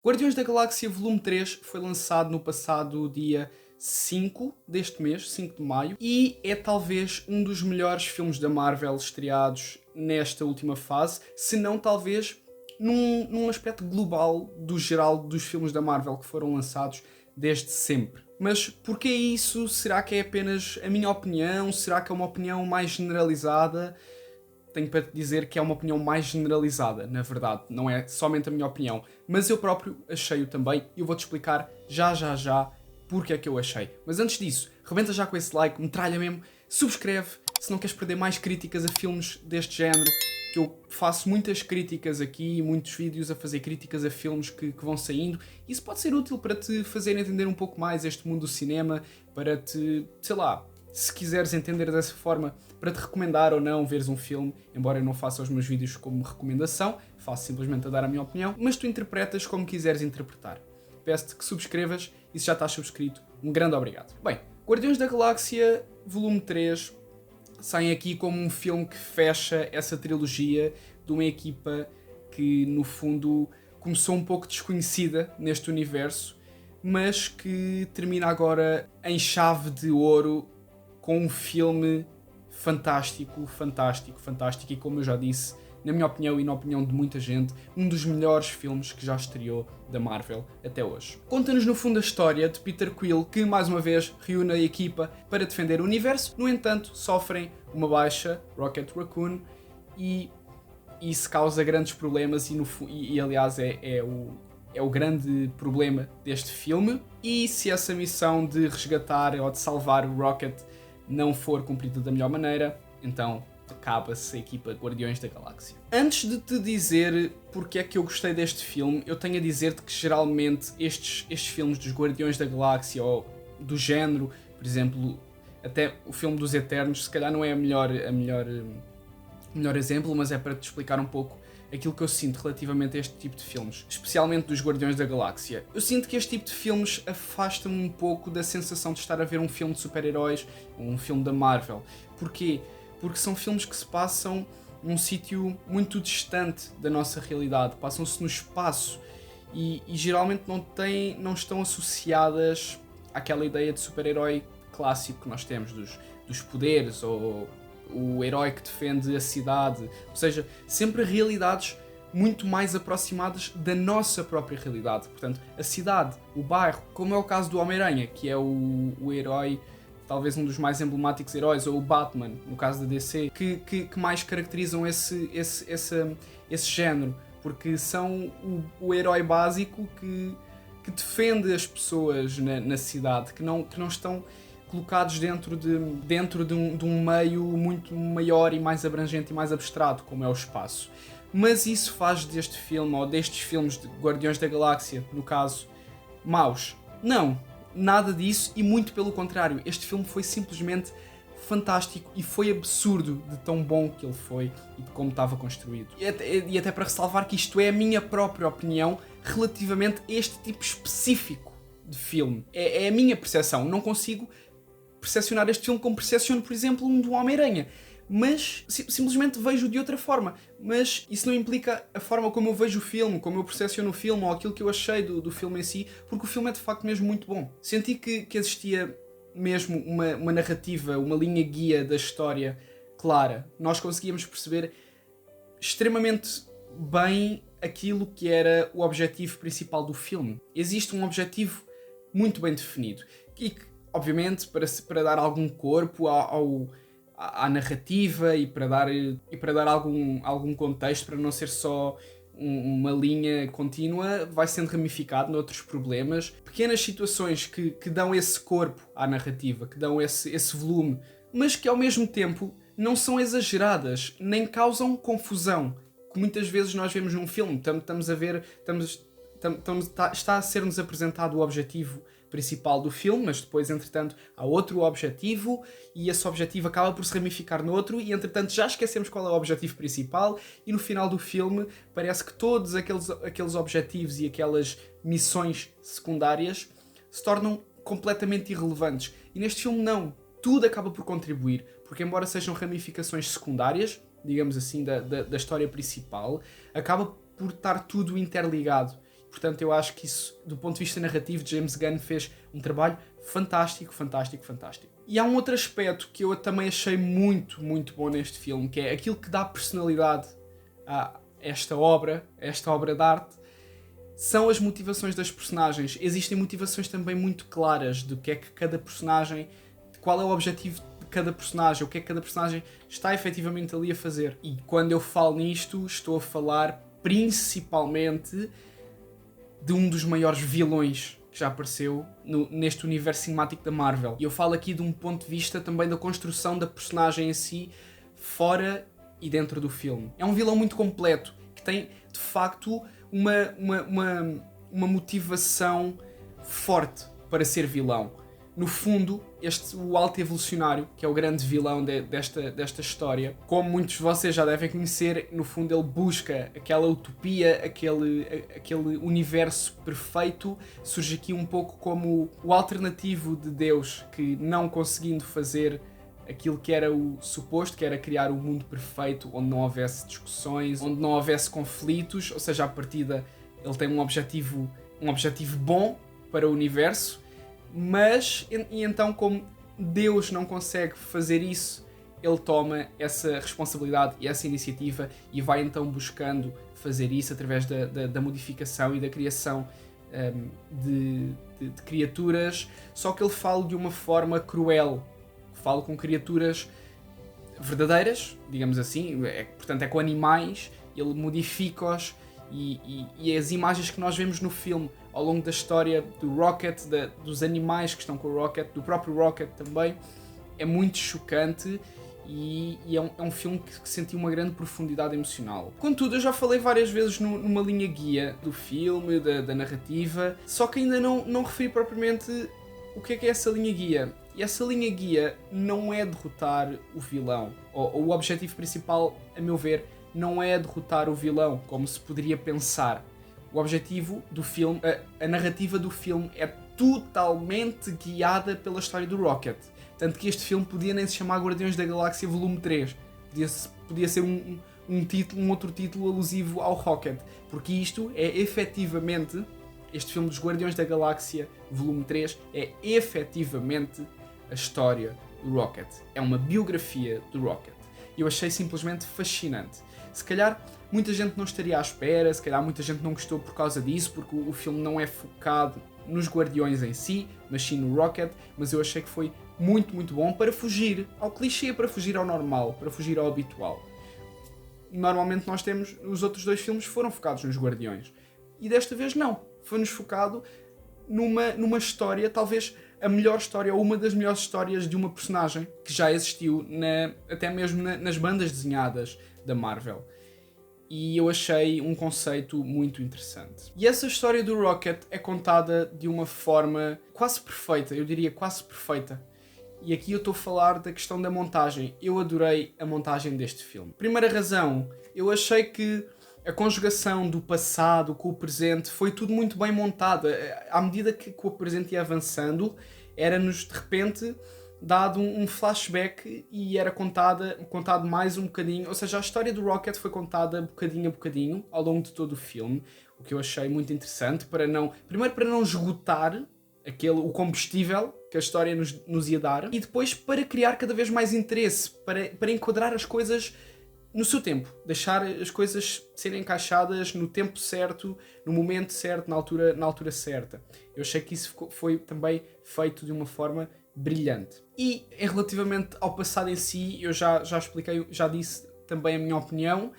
Guardiões da Galáxia Volume 3 foi lançado no passado dia 5 deste mês, 5 de maio, e é talvez um dos melhores filmes da Marvel estreados nesta última fase, se não talvez num aspecto global do geral dos filmes da Marvel que foram lançados desde sempre. Mas porquê isso? Será que é apenas a minha opinião? Será que é uma opinião mais generalizada? Tenho para te dizer que é uma opinião mais generalizada, na verdade, não é somente a minha opinião, mas eu próprio achei-o também e eu vou-te explicar já porque é que eu achei. Mas antes disso, rebenta já com esse like, metralha mesmo, subscreve se não queres perder mais críticas a filmes deste género, que eu faço muitas críticas aqui, muitos vídeos a fazer críticas a filmes que vão saindo. Isso pode ser útil para te fazer entender um pouco mais este mundo do cinema, para te, sei lá, se quiseres entender dessa forma, para te recomendar ou não veres um filme, embora eu não faça os meus vídeos como recomendação, faço simplesmente a dar a minha opinião, mas tu interpretas como quiseres interpretar. Peço-te que subscrevas e se já estás subscrito, um grande obrigado. Bem, Guardiões da Galáxia Volume 3 sai aqui como um filme que fecha essa trilogia de uma equipa que, no fundo, começou um pouco desconhecida neste universo, mas que termina agora em chave de ouro com um filme fantástico e, como eu já disse, na minha opinião e na opinião de muita gente, um dos melhores filmes que já estreou da Marvel até hoje. Conta-nos no fundo a história de Peter Quill, que mais uma vez reúne a equipa para defender o universo. No entanto, sofrem uma baixa, Rocket Raccoon, e isso causa grandes problemas e aliás é o grande problema deste filme. E se essa missão de resgatar ou de salvar o Rocket não for cumprida da melhor maneira, então acaba-se a equipa Guardiões da Galáxia. Antes de te dizer porque é que eu gostei deste filme, eu tenho a dizer-te que geralmente estes filmes dos Guardiões da Galáxia ou do género, por exemplo, até o filme dos Eternos, se calhar não é melhor exemplo, mas é para te explicar um pouco aquilo que eu sinto relativamente a este tipo de filmes, especialmente dos Guardiões da Galáxia. Eu sinto que este tipo de filmes afasta-me um pouco da sensação de estar a ver um filme de super-heróis ou um filme da Marvel. Porquê? Porque são filmes que se passam num sítio muito distante da nossa realidade, passam-se no espaço e geralmente não estão associadas àquela ideia de super-herói clássico que nós temos, dos poderes ou o herói que defende a cidade, ou seja, sempre realidades muito mais aproximadas da nossa própria realidade. Portanto, a cidade, o bairro, como é o caso do Homem-Aranha, que é o herói, talvez um dos mais emblemáticos heróis, ou o Batman, no caso da DC, que mais caracterizam esse género, porque são o herói básico que defende as pessoas na cidade, que não estão colocados dentro de um meio muito maior e mais abrangente e mais abstrato, como é o espaço. Mas isso faz deste filme, ou destes filmes de Guardiões da Galáxia, no caso, maus? Não, nada disso e muito pelo contrário. Este filme foi simplesmente fantástico e foi absurdo de tão bom que ele foi e de como estava construído. E até para ressalvar que isto é a minha própria opinião relativamente a este tipo específico de filme. É a minha percepção. Não consigo percepcionar este filme como percepciono, por exemplo, um do Homem-Aranha. Mas simplesmente vejo de outra forma. Mas isso não implica a forma como eu vejo o filme, como eu percepciono o filme ou aquilo que eu achei do filme em si, porque o filme é de facto mesmo muito bom. Senti que existia mesmo uma narrativa, uma linha guia da história clara. Nós conseguíamos perceber extremamente bem aquilo que era o objetivo principal do filme. Existe um objetivo muito bem definido e que, obviamente, para dar algum corpo à narrativa e para dar algum contexto, para não ser só uma linha contínua, vai sendo ramificado noutros problemas, pequenas situações que dão esse corpo à narrativa, que dão esse volume, mas que ao mesmo tempo não são exageradas, nem causam confusão, que muitas vezes nós vemos num filme, está a ser-nos apresentado o objetivo principal do filme, mas depois, entretanto, há outro objetivo e esse objetivo acaba por se ramificar no outro e, entretanto, já esquecemos qual é o objetivo principal e no final do filme parece que todos aqueles objetivos e aquelas missões secundárias se tornam completamente irrelevantes. E neste filme não. Tudo acaba por contribuir, porque embora sejam ramificações secundárias, digamos assim, da história principal, acaba por estar tudo interligado. Portanto, eu acho que isso, do ponto de vista narrativo, James Gunn fez um trabalho fantástico, fantástico, fantástico. E há um outro aspecto que eu também achei muito, muito bom neste filme, que é aquilo que dá personalidade a esta obra de arte, são as motivações das personagens. Existem motivações também muito claras do que é que cada personagem, qual é o objetivo de cada personagem, o que é que cada personagem está efetivamente ali a fazer. E quando eu falo nisto, estou a falar principalmente de um dos maiores vilões que já apareceu neste universo cinemático da Marvel. E eu falo aqui de um ponto de vista também da construção da personagem em si, fora e dentro do filme. É um vilão muito completo, que tem, de facto, uma motivação forte para ser vilão. No fundo, o Alto Evolucionário, que é o grande vilão desta história, como muitos de vocês já devem conhecer, no fundo ele busca aquela utopia, aquele universo perfeito. Surge aqui um pouco como o alternativo de Deus, que não conseguindo fazer aquilo que era o suposto, que era criar um mundo perfeito, onde não houvesse discussões, onde não houvesse conflitos, ou seja, à partida ele tem um objetivo bom para o universo, mas, e então como Deus não consegue fazer isso, ele toma essa responsabilidade e essa iniciativa e vai então buscando fazer isso através da modificação e da criação de criaturas, só que ele fala de uma forma cruel, fala com criaturas verdadeiras, digamos assim, portanto é com animais, ele modifica-os e as imagens que nós vemos no filme ao longo da história do Rocket, dos animais que estão com o Rocket, do próprio Rocket também, é muito chocante e é um filme que sentiu uma grande profundidade emocional. Contudo, eu já falei várias vezes numa linha guia do filme, da narrativa, só que ainda não referi propriamente o que é essa linha guia. E essa linha guia não é derrotar o vilão, ou o objetivo principal, a meu ver, não é derrotar o vilão, como se poderia pensar. O objetivo do filme, a narrativa do filme é totalmente guiada pela história do Rocket. Tanto que este filme podia nem se chamar Guardiões da Galáxia Volume 3. Podia ser um outro título alusivo ao Rocket. Porque isto é efetivamente, este filme dos Guardiões da Galáxia Volume 3 é efetivamente a história do Rocket. É uma biografia do Rocket. E eu achei simplesmente fascinante. Se calhar muita gente não estaria à espera, se calhar muita gente não gostou por causa disso, porque o filme não é focado nos Guardiões em si, mas sim no Rocket, mas eu achei que foi muito, muito bom para fugir ao clichê, para fugir ao normal, para fugir ao habitual. Normalmente nós temos, os outros dois filmes foram focados nos Guardiões, e desta vez não, foi-nos focado numa história, talvez a melhor história, ou uma das melhores histórias de uma personagem que já existiu, até mesmo nas bandas desenhadas da Marvel. E eu achei um conceito muito interessante. E essa história do Rocket é contada de uma forma quase perfeita, eu diria quase perfeita. E aqui eu estou a falar da questão da montagem. Eu adorei a montagem deste filme. Primeira razão, eu achei que a conjugação do passado com o presente foi tudo muito bem montado. À medida que o presente ia avançando, era-nos de repente dado um flashback e era contado mais um bocadinho. Ou seja, a história do Rocket foi contada bocadinho a bocadinho ao longo de todo o filme, o que eu achei muito interessante, primeiro para não esgotar o combustível que a história nos ia dar, e depois para criar cada vez mais interesse, para enquadrar as coisas no seu tempo, deixar as coisas serem encaixadas no tempo certo, no momento certo, na altura certa. Eu achei que isso foi também feito de uma forma brilhante. E relativamente ao passado em si, eu já expliquei, já disse também a minha opinião.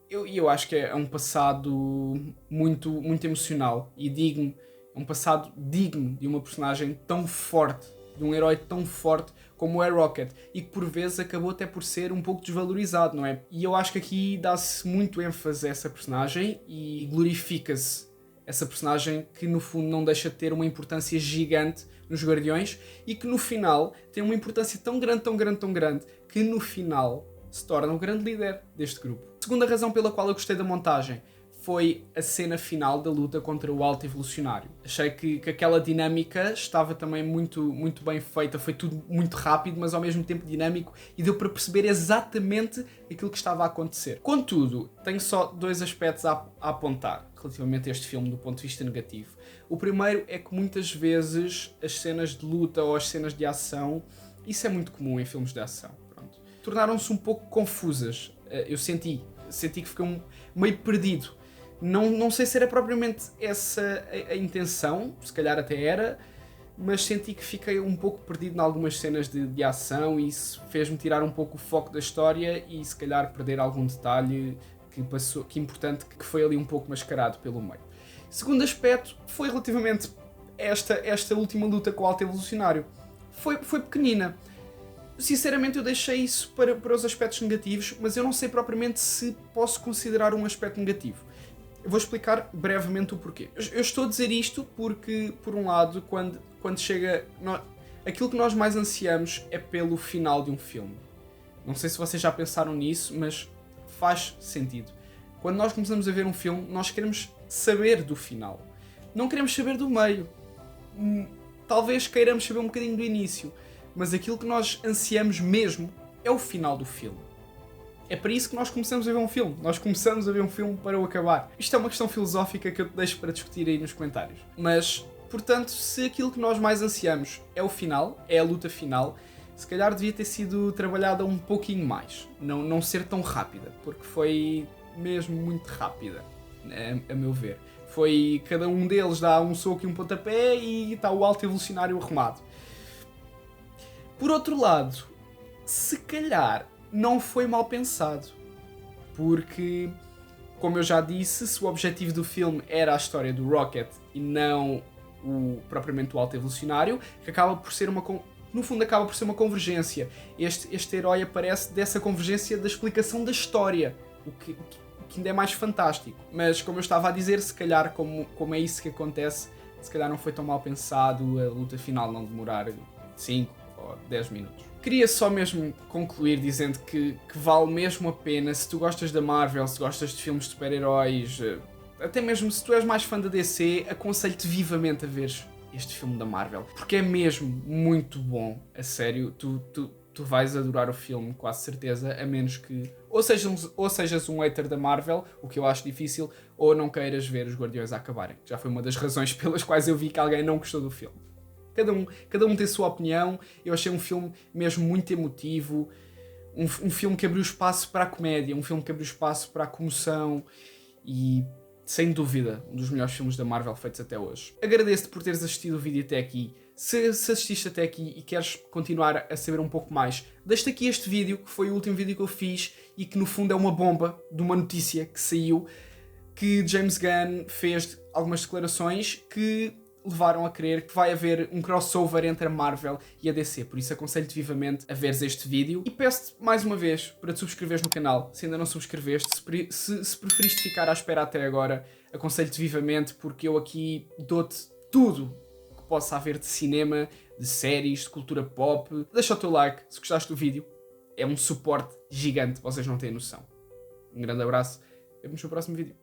Eu acho que é um passado muito, muito emocional e digno. É um passado digno de uma personagem tão forte, de um herói tão forte como é Rocket, e que por vezes acabou até por ser um pouco desvalorizado, não é? E eu acho que aqui dá-se muito ênfase a essa personagem e glorifica-se essa personagem que no fundo não deixa de ter uma importância gigante nos Guardiões e que no final tem uma importância tão grande, tão grande, tão grande, que no final se torna o grande líder deste grupo. A segunda razão pela qual eu gostei da montagem foi a cena final da luta contra o Alto Evolucionário. Achei que aquela dinâmica estava também muito, muito bem feita, foi tudo muito rápido, mas ao mesmo tempo dinâmico, e deu para perceber exatamente aquilo que estava a acontecer. Contudo, tenho só dois aspectos a apontar relativamente a este filme do ponto de vista negativo. O primeiro é que muitas vezes as cenas de luta ou as cenas de ação, isso é muito comum em filmes de ação, pronto, tornaram-se um pouco confusas. Eu senti que fiquei meio perdido. Não sei se era propriamente essa a intenção, se calhar até era, mas senti que fiquei um pouco perdido em algumas cenas de ação e isso fez-me tirar um pouco o foco da história e se calhar perder algum detalhe que importante, que foi ali um pouco mascarado pelo meio. Segundo aspecto foi relativamente esta última luta com o Alto Evolucionário. Foi pequenina. Sinceramente eu deixei isso para os aspectos negativos, mas eu não sei propriamente se posso considerar um aspecto negativo. Eu vou explicar brevemente o porquê. Eu estou a dizer isto porque, por um lado, quando chega... aquilo que nós mais ansiamos é pelo final de um filme. Não sei se vocês já pensaram nisso, mas faz sentido. Quando nós começamos a ver um filme, nós queremos saber do final. Não queremos saber do meio. Talvez queiramos saber um bocadinho do início. Mas aquilo que nós ansiamos mesmo é o final do filme. É para isso que nós começamos a ver um filme. Nós começamos a ver um filme para o acabar. Isto é uma questão filosófica que eu te deixo para discutir aí nos comentários. Mas, portanto, se aquilo que nós mais ansiamos é o final, é a luta final, se calhar devia ter sido trabalhada um pouquinho mais. Não ser tão rápida, porque foi mesmo muito rápida, a meu ver. Foi cada um deles dá um soco e um pontapé e está o Alto Evolucionário arrumado. Por outro lado, se calhar não foi mal pensado, porque, como eu já disse, se o objetivo do filme era a história do Rocket e não propriamente o Alto Evolucionário, que acaba por ser no fundo acaba por ser uma convergência. Este herói aparece dessa convergência da explicação da história, o que ainda é mais fantástico. Mas, como eu estava a dizer, se calhar, como é isso que acontece, se calhar não foi tão mal pensado a luta final não demorar 5 ou 10 minutos. Queria só mesmo concluir dizendo que vale mesmo a pena, se tu gostas da Marvel, se gostas de filmes de super-heróis, até mesmo se tu és mais fã da DC, aconselho-te vivamente a veres este filme da Marvel, porque é mesmo muito bom, a sério. Tu vais adorar o filme, quase certeza, a menos que ou sejas um hater da Marvel, o que eu acho difícil, ou não queiras ver os Guardiões a acabarem. Já foi uma das razões pelas quais eu vi que alguém não gostou do filme. Cada um tem a sua opinião. Eu achei um filme mesmo muito emotivo, um filme que abriu espaço para a comédia, um filme que abriu espaço para a comoção e, sem dúvida, um dos melhores filmes da Marvel feitos até hoje. Agradeço-te por teres assistido o vídeo até aqui. Se assististe até aqui e queres continuar a saber um pouco mais, deixa-te aqui este vídeo, que foi o último vídeo que eu fiz e que no fundo é uma bomba de uma notícia que saiu, que James Gunn fez algumas declarações que levaram a crer que vai haver um crossover entre a Marvel e a DC. Por isso aconselho-te vivamente a veres este vídeo e peço-te mais uma vez para te subscreveres no canal, se ainda não subscreveste. Se preferiste ficar à espera até agora, aconselho-te vivamente, porque eu aqui dou-te tudo que possa haver de cinema, de séries, de cultura pop. Deixa o teu like se gostaste do vídeo, é um suporte gigante, vocês não têm noção. Um grande abraço, vemos no próximo vídeo.